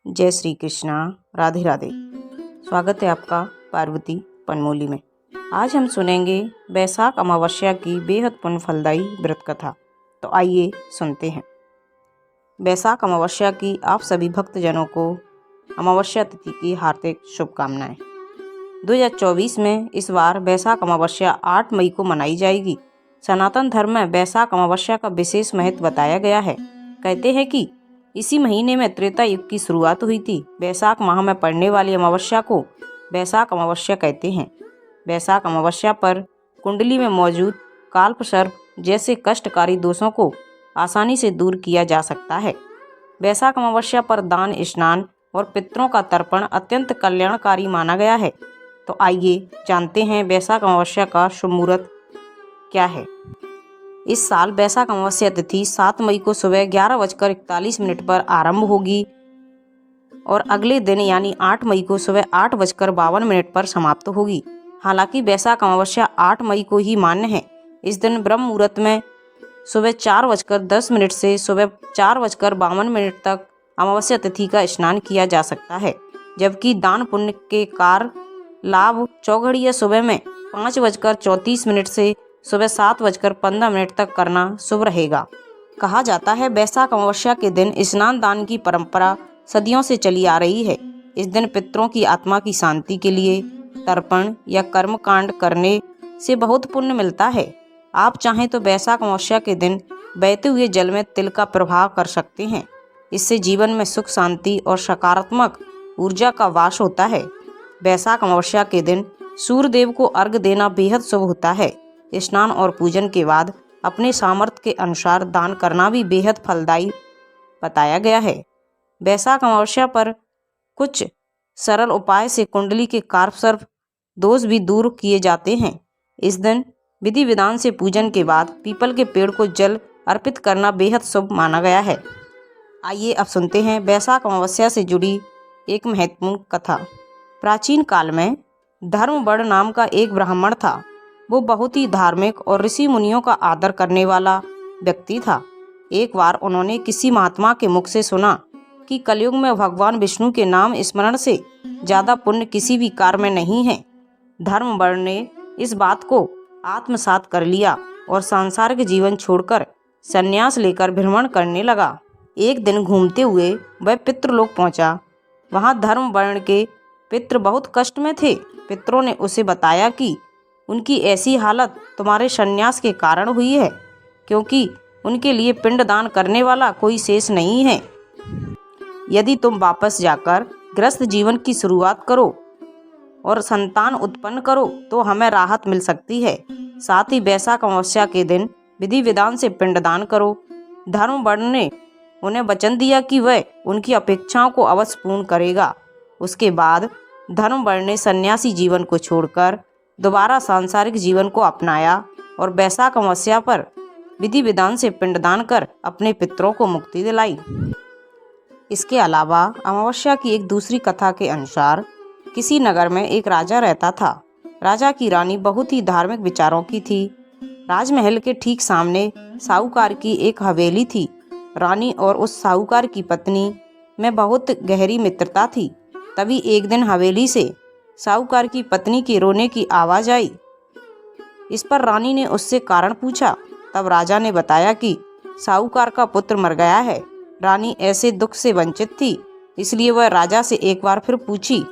जय श्री कृष्णा। राधे राधे। स्वागत है आपका पार्वती पनमोली में। आज हम सुनेंगे बैसाख अमावस्या की बेहद पुण्य फलदायी व्रत कथा। तो आइए सुनते हैं। बैसाख अमावस्या की आप सभी भक्तजनों को अमावस्या तिथि की हार्दिक शुभकामनाएं। 2024 में इस बार बैसाख अमावस्या 8 मई को मनाई जाएगी। सनातन धर्म में बैसाख अमावस्या का विशेष महत्व बताया गया है। कहते हैं कि इसी महीने में त्रेता युग की शुरुआत हुई थी। बैसाख माह में पड़ने वाली अमावस्या को बैसाख अमावस्या कहते हैं। बैसाख अमावस्या पर कुंडली में मौजूद काल्प सर्प जैसे कष्टकारी दोषों को आसानी से दूर किया जा सकता है। बैसाख अमावस्या पर दान, स्नान और पितरों का तर्पण अत्यंत कल्याणकारी माना गया है। तो आइए जानते हैं बैसाख अमावस्या का शुभ मुहूर्त क्या है। इस साल बैसाख अमावस्या तिथि 7 मई को सुबह 11:41 पर आरंभ होगी और अगले दिन यानी 8 मई को सुबह 8:52 पर समाप्त होगी। हालांकि बैसाख अमावस्या 8 मई को ही मान्य है। इस दिन ब्रह्म मुहूर्त में सुबह 4:10 से सुबह 4:52 तक अमावस्या तिथि का स्नान किया जा सकता है, जबकि दान पुण्य के कार्य लाभ चौघड़िया सुबह में 5:34 से सुबह 7:15 तक करना शुभ रहेगा। कहा जाता है बैसाख अमावस्या के दिन स्नान दान की परंपरा सदियों से चली आ रही है। इस दिन पितरों की आत्मा की शांति के लिए तर्पण या कर्म कांड करने से बहुत पुण्य मिलता है। आप चाहें तो बैसाख अमावस्या के दिन बहते हुए जल में तिल का प्रभाव कर सकते हैं। इससे जीवन में सुख, शांति और सकारात्मक ऊर्जा का वास होता है। बैसाख अमावस्या के दिन सूर्य देव को अर्घ्य देना बेहद शुभ होता है। स्नान और पूजन के बाद अपने सामर्थ्य के अनुसार दान करना भी बेहद फलदायी बताया गया है। बैसाख अमावस्या पर कुछ सरल उपाय से कुंडली के कार्प सर्प दोष भी दूर किए जाते हैं। इस दिन विधि विधान से पूजन के बाद पीपल के पेड़ को जल अर्पित करना बेहद शुभ माना गया है। आइए अब सुनते हैं बैसाख अमावस्या से जुड़ी एक महत्वपूर्ण कथा। प्राचीन काल में धर्मवर्ण नाम का एक ब्राह्मण था। वो बहुत ही धार्मिक और ऋषि मुनियों का आदर करने वाला व्यक्ति था। एक बार उन्होंने किसी महात्मा के मुख से सुना कि कलयुग में भगवान विष्णु के नाम स्मरण से ज़्यादा पुण्य किसी भी कार्य में नहीं है। धर्मवर्ण ने इस बात को आत्मसात कर लिया और सांसारिक जीवन छोड़कर संन्यास लेकर भ्रमण करने लगा। एक दिन घूमते हुए वह पितृलोक पहुंचा। वहां धर्मवर्ण के पितृ बहुत कष्ट में थे। पितरों ने उसे बताया कि उनकी ऐसी हालत तुम्हारे संन्यास के कारण हुई है, क्योंकि उनके लिए पिंडदान करने वाला कोई शेष नहीं है। यदि तुम वापस जाकर गृहस्थ जीवन की शुरुआत करो और संतान उत्पन्न करो तो हमें राहत मिल सकती है। साथ ही बैसाख अमावस्या के दिन विधि विधान से पिंडदान करो। धर्मवर्ण ने उन्हें वचन दिया कि वह उनकी अपेक्षाओं को अवश्य पूर्ण करेगा। उसके बाद धर्मवर्ण ने सन्यासी जीवन को छोड़कर दोबारा सांसारिक जीवन को अपनाया और बैसाख अमावस्या पर विधि विधान से पिंडदान कर अपने पितरों को मुक्ति दिलाई। इसके अलावा अमावस्या की एक दूसरी कथा के अनुसार किसी नगर में एक राजा रहता था। राजा की रानी बहुत ही धार्मिक विचारों की थी। राजमहल के ठीक सामने साहूकार की एक हवेली थी। रानी और उस साहूकार की पत्नी में बहुत गहरी मित्रता थी। तभी एक दिन हवेली से साहूकार की पत्नी के रोने की आवाज़ आई। इस पर रानी ने उससे कारण पूछा। तब राजा ने बताया कि साहूकार का पुत्र मर गया है। रानी ऐसे दुख से वंचित थी, इसलिए वह राजा से एक बार फिर पूछी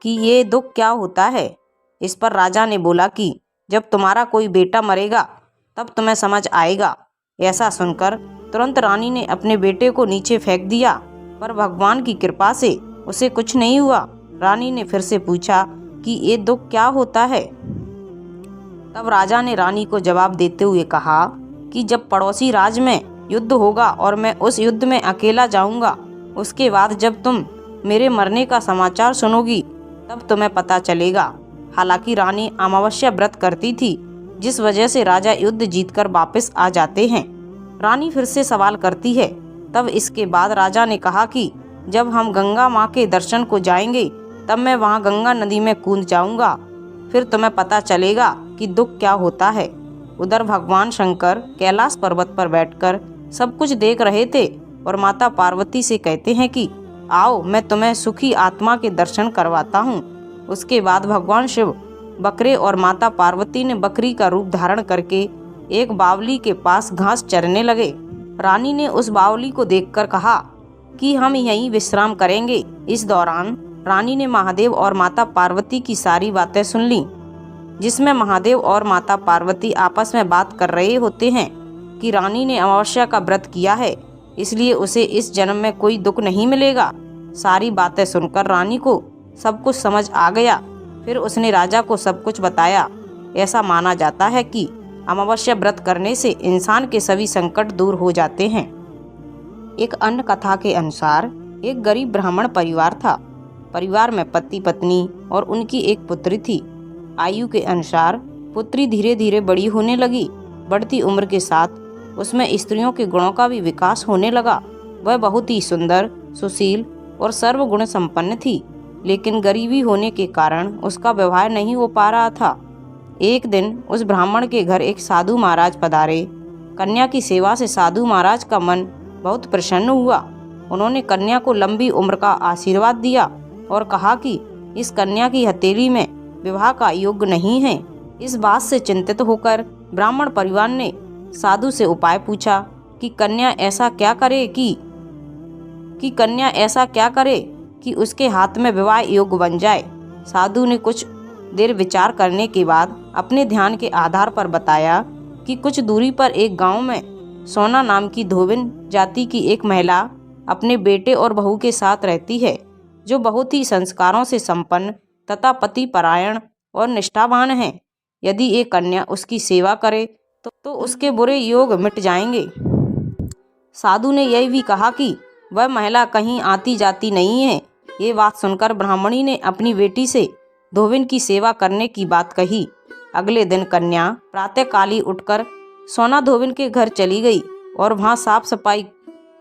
कि ये दुख क्या होता है। इस पर राजा ने बोला कि जब तुम्हारा कोई बेटा मरेगा तब तुम्हें समझ आएगा। ऐसा सुनकर तुरंत रानी ने अपने बेटे को नीचे फेंक दिया, पर भगवान की कृपा से उसे कुछ नहीं हुआ। रानी ने फिर से पूछा कि ये दुख क्या होता है। तब राजा ने रानी को जवाब देते हुए कहा कि जब पड़ोसी राज्य में युद्ध होगा और मैं उस युद्ध में अकेला जाऊंगा, उसके बाद जब तुम मेरे मरने का समाचार सुनोगी तब तुम्हें पता चलेगा। हालांकि रानी अमावस्या व्रत करती थी, जिस वजह से राजा युद्ध जीतकर वापस आ जाते हैं। रानी फिर से सवाल करती है। तब इसके बाद राजा ने कहा कि जब हम गंगा माँ के दर्शन को जाएंगे तब मैं वहाँ गंगा नदी में कूद जाऊंगा, फिर तुम्हें पता चलेगा कि दुख क्या होता है। उधर भगवान शंकर कैलाश पर्वत पर बैठकर सब कुछ देख रहे थे और माता पार्वती से कहते हैं कि आओ मैं तुम्हें सुखी आत्मा के दर्शन करवाता हूँ। उसके बाद भगवान शिव बकरे और माता पार्वती ने बकरी का रूप धारण करके एक बावली के पास घास चरने लगे। रानी ने उस बावली को देखकर कहा कि हम यहीं विश्राम करेंगे। इस दौरान रानी ने महादेव और माता पार्वती की सारी बातें सुन ली, जिसमें महादेव और माता पार्वती आपस में बात कर रहे होते हैं कि रानी ने अमावस्या का व्रत किया है, इसलिए उसे इस जन्म में कोई दुख नहीं मिलेगा। सारी बातें सुनकर रानी को सब कुछ समझ आ गया। फिर उसने राजा को सब कुछ बताया। ऐसा माना जाता है कि अमावस्या व्रत करने से इंसान के सभी संकट दूर हो जाते हैं। एक अन्य कथा के अनुसार एक गरीब ब्राह्मण परिवार था। परिवार में पति पत्नी और उनकी एक पुत्री थी। आयु के अनुसार पुत्री धीरे धीरे बड़ी होने लगी। बढ़ती उम्र के साथ उसमें स्त्रियों के गुणों का भी विकास होने लगा। वह बहुत ही सुंदर, सुशील और सर्वगुण संपन्न थी, लेकिन गरीबी होने के कारण उसका विवाह नहीं हो पा रहा था। एक दिन उस ब्राह्मण के घर एक साधु महाराज पधारे। कन्या की सेवा से साधु महाराज का मन बहुत प्रसन्न हुआ। उन्होंने कन्या को लंबी उम्र का आशीर्वाद दिया और कहा कि इस कन्या की हथेली में विवाह का योग नहीं है। इस बात से चिंतित होकर ब्राह्मण परिवार ने साधु से उपाय पूछा कि कन्या ऐसा क्या करे कि उसके हाथ में विवाह योग बन जाए। साधु ने कुछ देर विचार करने के बाद अपने ध्यान के आधार पर बताया कि कुछ दूरी पर एक गांव में सोना नाम की धोबिन जाति की एक महिला अपने बेटे और बहू के साथ रहती है, जो बहुत ही संस्कारों से संपन्न तथा पति परायण और निष्ठावान है। यदि ये कन्या उसकी सेवा करे तो उसके बुरे योग मिट जाएंगे। साधु ने यह भी कहा कि वह महिला कहीं आती जाती नहीं है। ये बात सुनकर ब्राह्मणी ने अपनी बेटी से धोबिन की सेवा करने की बात कही। अगले दिन कन्या प्रातःकाली उठकर सोना धोबिन के घर चली गई और वहां साफ सफाई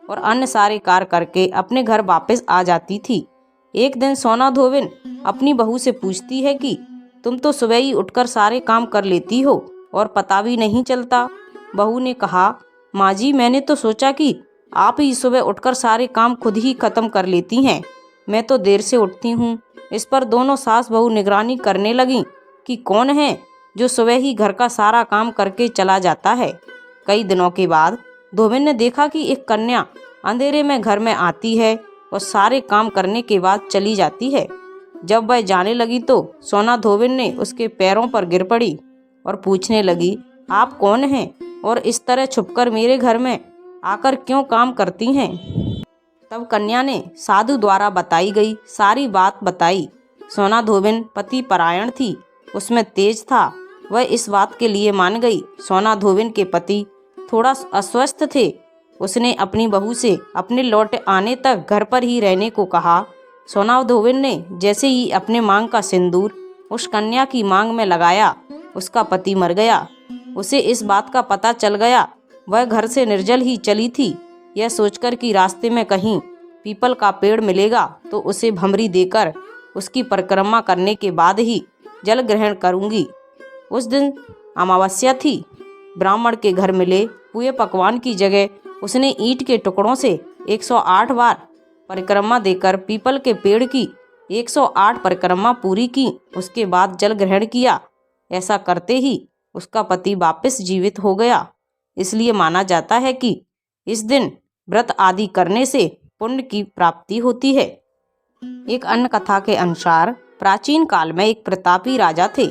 और अन्य सारे कार्य करके अपने घर वापस आ जाती थी। एक दिन सोना धोबिन अपनी बहू से पूछती है कि तुम तो सुबह ही उठकर सारे काम कर लेती हो और पता भी नहीं चलता। बहू ने कहा, माँ जी, मैंने तो सोचा कि आप ही सुबह उठकर सारे काम खुद ही खत्म कर लेती हैं। मैं तो देर से उठती हूँ। इस पर दोनों सास बहू निगरानी करने लगी कि कौन है जो सुबह ही घर का सारा काम करके चला जाता है। कई दिनों के बाद धोबिन ने देखा कि एक कन्या अंधेरे में घर में आती है और सारे काम करने के बाद चली जाती है। जब वह जाने लगी तो सोना धोबिन ने उसके पैरों पर गिर पड़ी और पूछने लगी, आप कौन हैं और इस तरह छुपकर मेरे घर में आकर क्यों काम करती हैं? तब कन्या ने साधु द्वारा बताई गई सारी बात बताई। सोना धोबिन पति परायण थी, उसमें तेज था। वह इस बात के लिए मान गई। सोना धोबिन के पति थोड़ा अस्वस्थ थे। उसने अपनी बहू से अपने लौट आने तक घर पर ही रहने को कहा। सोना धोबिन ने जैसे ही अपने मांग का सिंदूर उस कन्या की मांग में लगाया, उसका पति मर गया। उसे इस बात का पता चल गया। वह घर से निर्जल ही चली थी, यह सोचकर कि रास्ते में कहीं पीपल का पेड़ मिलेगा तो उसे भमरी देकर उसकी परिक्रमा करने के बाद ही जल ग्रहण करूंगी। उस दिन अमावस्या थी। ब्राह्मण के घर मिले हुए पकवान की जगह उसने ईंट के टुकड़ों से 108 बार परिक्रमा देकर पीपल के पेड़ की 108 परिक्रमा पूरी की। उसके बाद जल ग्रहण किया। ऐसा करते ही उसका पति वापस जीवित हो गया। इसलिए माना जाता है कि इस दिन व्रत आदि करने से पुण्य की प्राप्ति होती है। एक अन्य कथा के अनुसार प्राचीन काल में एक प्रतापी राजा थे।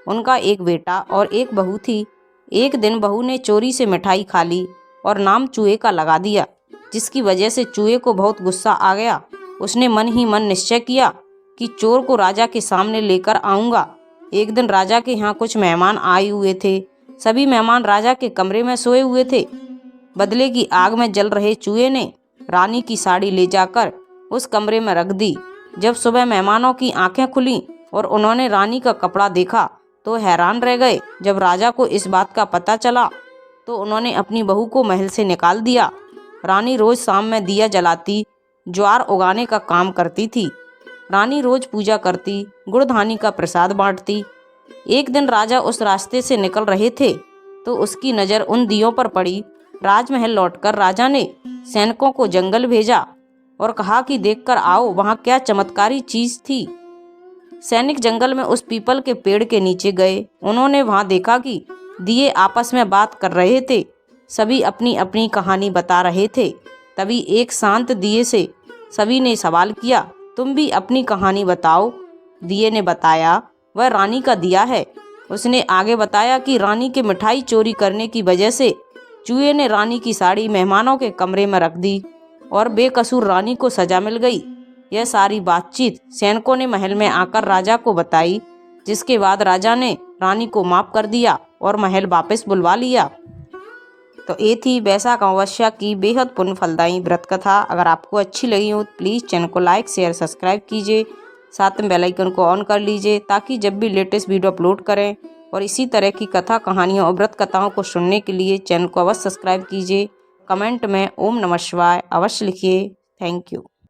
उनका एक बेटा और एक बहू थी। एक दिन बहू ने चोरी से मिठाई खा ली और नाम चूहे का लगा दिया, जिसकी वजह से चूहे को बहुत गुस्सा आ गया। उसने मन ही मन निश्चय किया कि चोर को राजा के सामने लेकर आऊंगा। एक दिन राजा के यहाँ कुछ मेहमान आए हुए थे। सभी मेहमान राजा के कमरे में सोए हुए थे। बदले की आग में जल रहे चूहे ने रानी की साड़ी ले जाकर उस कमरे में रख दी। जब सुबह मेहमानों की आंखें खुली और उन्होंने रानी का कपड़ा देखा तो हैरान रह गए। जब राजा को इस बात का पता चला तो उन्होंने अपनी बहू को महल से निकाल दिया। रानी रोज शाम में दिया जलाती, ज्वार उगाने का काम करती थी। रानी रोज पूजा करती, गुड़धानी का प्रसाद बांटती। एक दिन राजा उस रास्ते से निकल रहे थे तो उसकी नज़र उन दियों पर पड़ी। राजमहल लौटकर राजा ने सैनिकों को जंगल भेजा और कहा कि देखकर आओ वहाँ क्या चमत्कारी चीज़ थी। सैनिक जंगल में उस पीपल के पेड़ के नीचे गए। उन्होंने वहाँ देखा कि दिए आपस में बात कर रहे थे। सभी अपनी अपनी कहानी बता रहे थे। तभी एक शांत दिए से सभी ने सवाल किया, तुम भी अपनी कहानी बताओ। दिए ने बताया, वह रानी का दिया है। उसने आगे बताया कि रानी के मिठाई चोरी करने की वजह से चूहे ने रानी की साड़ी मेहमानों के कमरे में रख दी और बेकसूर रानी को सजा मिल गई। यह सारी बातचीत सैनिकों ने महल में आकर राजा को बताई, जिसके बाद राजा ने रानी को माफ कर दिया और महल वापस बुलवा लिया। तो ये थी बैसाख अमावस्या की बेहद पुण्य फलदायी व्रत कथा। अगर आपको अच्छी लगी हो तो प्लीज़ चैनल को लाइक शेयर सब्सक्राइब कीजिए, साथ में बेल आइकन को ऑन कर लीजिए ताकि जब भी लेटेस्ट वीडियो अपलोड करें और इसी तरह की कथा कहानियों और व्रत कथाओं को सुनने के लिए चैनल को अवश्य सब्सक्राइब कीजिए। कमेंट में ओम नमः शिवाय अवश्य लिखिए। Thank you.